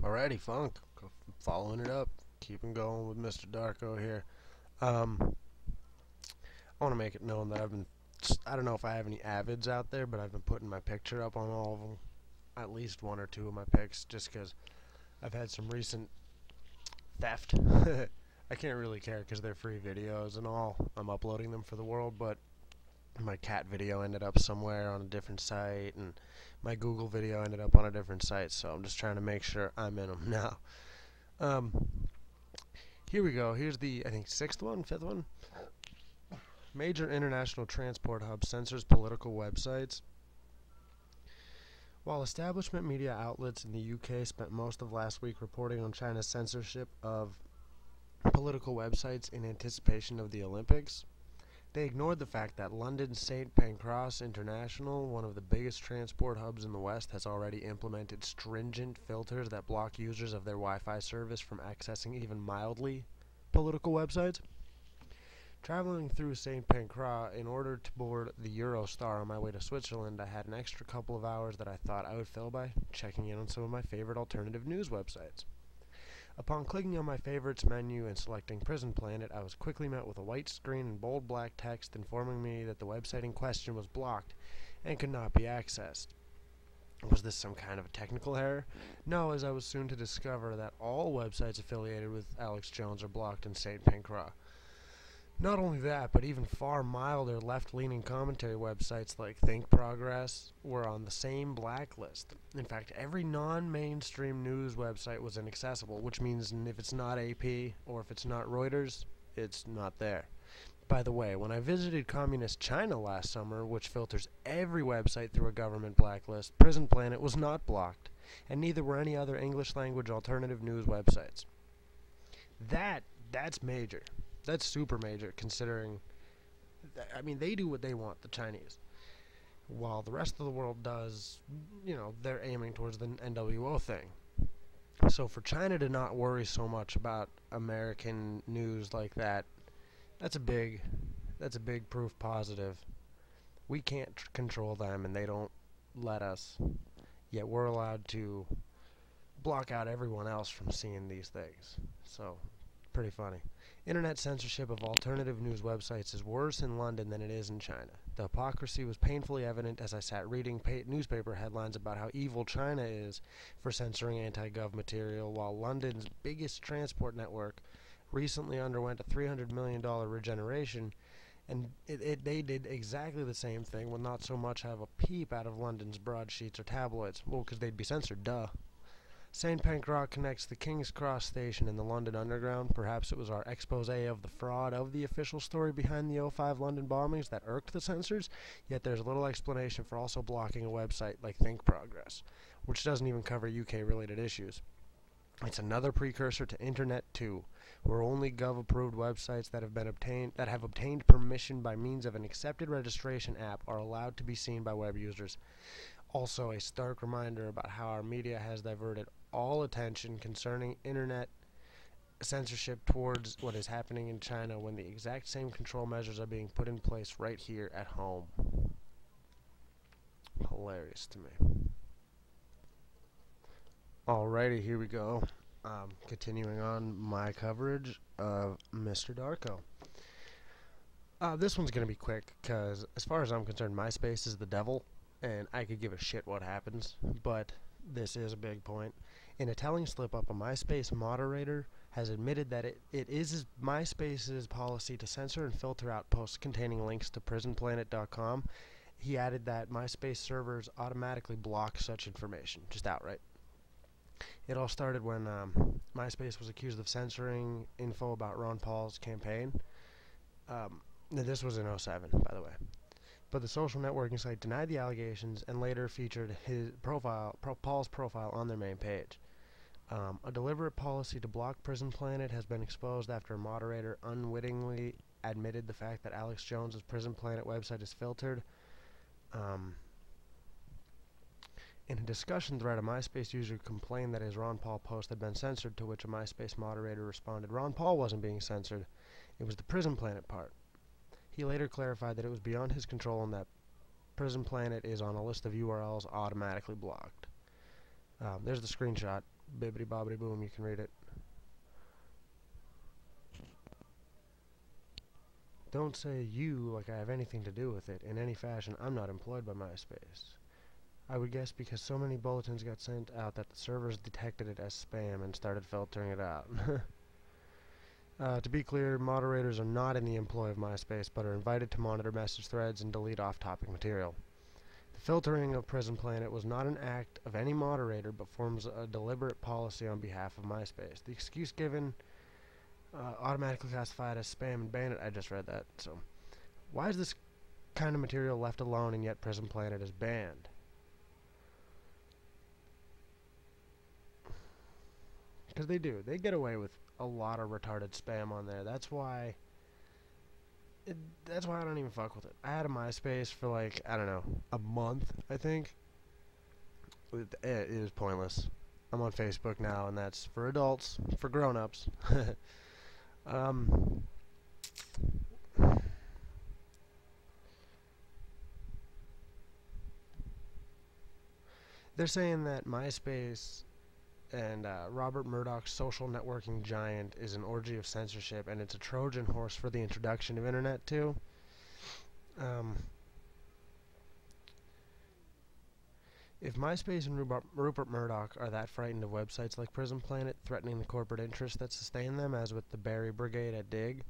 Alrighty, Funk. Following it up. Keeping going with Mr. Darko here. Um, I want to make it known that I don't know if I have any avids out there, but I've been putting my picture up on all of them. At least one or two of my pics, just because I've had some recent theft. I can't really care because they're free videos and all. I'm uploading them for the world, but my cat video ended up somewhere on a different site, and my Google video ended up on a different site, so I'm just trying to make sure I'm in them now. Um, Here we go. Here's the, I think, fifth one. Major international transport hub censors political websites. While establishment media outlets in the UK spent most of last week reporting on China's censorship of political websites in anticipation of the Olympics, they ignored the fact that London's St. Pancras International, one of the biggest transport hubs in the West, has already implemented stringent filters that block users of their Wi-Fi service from accessing even mildly political websites. Traveling through St. Pancras in order to board the Eurostar on my way to Switzerland, I had an extra couple of hours that I thought I would fill by checking in on some of my favorite alternative news websites. Upon clicking on my favorites menu and selecting Prison Planet, I was quickly met with a white screen and bold black text informing me that the website in question was blocked and could not be accessed. Was this some kind of a technical error? No, as I was soon to discover that all websites affiliated with Alex Jones are blocked in St. Pancras. Not only that, but even far milder left-leaning commentary websites like Think Progress were on the same blacklist. In fact, every non-mainstream news website was inaccessible, which means if it's not AP or if it's not Reuters, it's not there. By the way, when I visited Communist China last summer, which filters every website through a government blacklist, Prison Planet was not blocked, and neither were any other English-language alternative news websites. That's major. That's super major, considering, they do what they want, the Chinese. While the rest of the world does, they're aiming towards the NWO thing. So for China to not worry so much about American news like that, that's a big proof positive. We can't control them, and they don't let us. Yet we're allowed to block out everyone else from seeing these things. So, pretty funny. Internet censorship of alternative news websites is worse in London than it is in China. The hypocrisy was painfully evident as I sat reading newspaper headlines about how evil China is for censoring anti-gov material, while London's biggest transport network recently underwent a $300 million regeneration, and they did exactly the same thing with not so much have a peep out of London's broadsheets or tabloids. Well, because they'd be censored, duh. St. Pancras connects the King's Cross station and the London Underground. Perhaps it was our expose of the fraud of the official story behind the '05 London bombings that irked the censors, yet there's little explanation for also blocking a website like Think Progress, which doesn't even cover UK-related issues. It's another precursor to Internet 2, where only gov-approved websites that have obtained permission by means of an accepted registration app are allowed to be seen by web users. Also, a stark reminder about how our media has diverted all attention concerning internet censorship towards what is happening in China when the exact same control measures are being put in place right here at home. Hilarious to me. Alrighty, here we go. Continuing on my coverage of Mr. Darko. This one's going to be quick because, as far as I'm concerned, MySpace is the devil, and I could give a shit what happens, but this is a big point. In a telling slip-up, a MySpace moderator has admitted that it is MySpace's policy to censor and filter out posts containing links to prisonplanet.com. He added that MySpace servers automatically block such information, just outright. It all started when MySpace was accused of censoring info about Ron Paul's campaign. This was in '07, by the way. But the social networking site denied the allegations and later featured his Paul's profile on their main page. A deliberate policy to block Prison Planet has been exposed after a moderator unwittingly admitted the fact that Alex Jones's Prison Planet website is filtered. In a discussion thread, a MySpace user complained that his Ron Paul post had been censored, to which a MySpace moderator responded, "Ron Paul wasn't being censored. It was the Prison Planet part." He later clarified that it was beyond his control and that Prison Planet is on a list of URLs automatically blocked. There's the screenshot. Bibbity bobbity boom, you can read it. Don't say you like I have anything to do with it. In any fashion, I'm not employed by MySpace. I would guess because so many bulletins got sent out that the servers detected it as spam and started filtering it out. To be clear, moderators are not in the employ of MySpace, but are invited to monitor message threads and delete off-topic material. The filtering of Prison Planet was not an act of any moderator, but forms a deliberate policy on behalf of MySpace. The excuse given, automatically classified as spam and banned it. I just read that. So, why is this kind of material left alone and yet Prison Planet is banned? Because they do. They get away with a lot of retarded spam on there. That's why I don't even fuck with it. I had a MySpace for like, I don't know, a month, I think. It was pointless. I'm on Facebook now, and that's for adults, for grown-ups. They're saying that MySpace and Robert Murdoch's social networking giant is an orgy of censorship, and it's a Trojan horse for the introduction of internet too. If MySpace and Rupert Murdoch are that frightened of websites like Prison Planet threatening the corporate interests that sustain them, as with the Barry Brigade at Dig,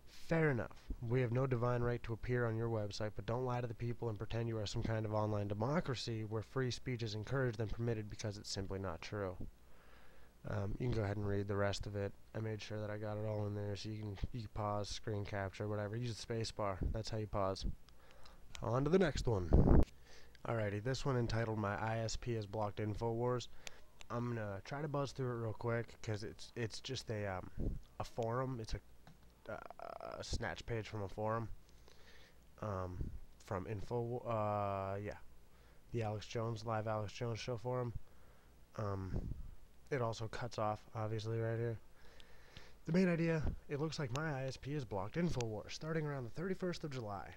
fair enough. We have no divine right to appear on your website, but don't lie to the people and pretend you are some kind of online democracy where free speech is encouraged and permitted, because it's simply not true. You can go ahead and read the rest of it. I made sure that I got it all in there, so you can pause, screen capture, whatever. Use the space bar. That's how you pause. On to the next one. Alrighty, this one entitled "My ISP has blocked InfoWars." I'm gonna try to buzz through it real quick because it's just a forum. It's a snatch page from a forum. From the Alex Jones show forum. It also cuts off, obviously, right here. The main idea: it looks like my ISP has blocked InfoWars starting around the 31st of July.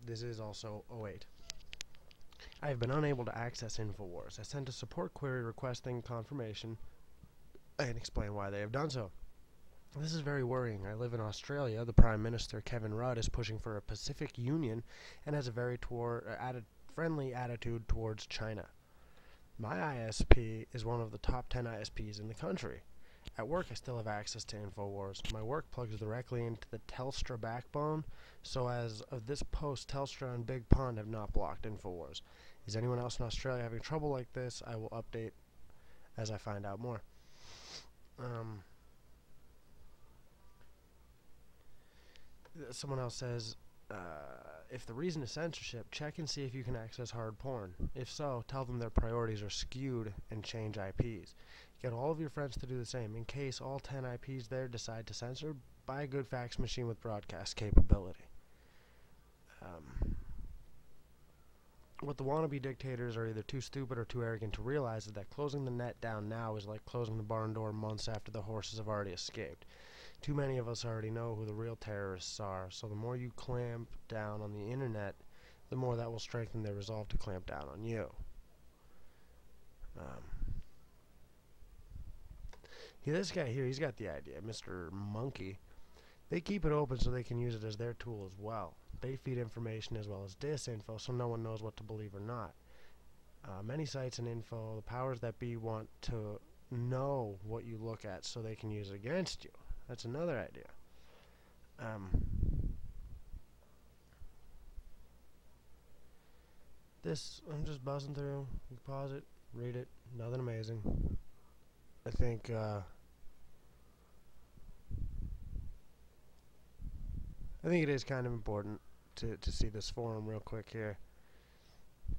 This is also 08. I have been unable to access InfoWars. I sent a support query requesting confirmation and explain why they have done so. This is very worrying. I live in Australia. The Prime Minister, Kevin Rudd, is pushing for a Pacific Union and has a very friendly attitude towards China. My ISP is one of the top 10 ISPs in the country. At work, I still have access to InfoWars. My work plugs directly into the Telstra backbone, so as of this post, Telstra and Big Pond have not blocked InfoWars. Is anyone else in Australia having trouble like this? I will update as I find out more. Someone else says, if the reason is censorship, check and see if you can access hard porn. If so, tell them their priorities are skewed and change IPs. Get all of your friends to do the same. In case all 10 IPs there decide to censor, buy a good fax machine with broadcast capability. What the wannabe dictators are either too stupid or too arrogant to realize is that closing the net down now is like closing the barn door months after the horses have already escaped. Too many of us already know who the real terrorists are, so the more you clamp down on the internet, the more that will strengthen their resolve to clamp down on you. This guy here, he's got the idea, Mr. Monkey. They keep it open so they can use it as their tool as well. They feed information as well as disinfo, so no one knows what to believe or not. Many sites and info, the powers that be want to know what you look at so they can use it against you. That's another idea. This, I'm just buzzing through. You can pause it, read it, nothing amazing. I think it is kind of important to see this forum real quick here,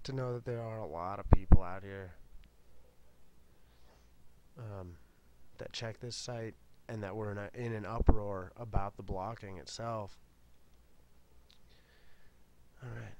to know that there are a lot of people out here that check this site, and that we're in an uproar about the blocking itself. Alright.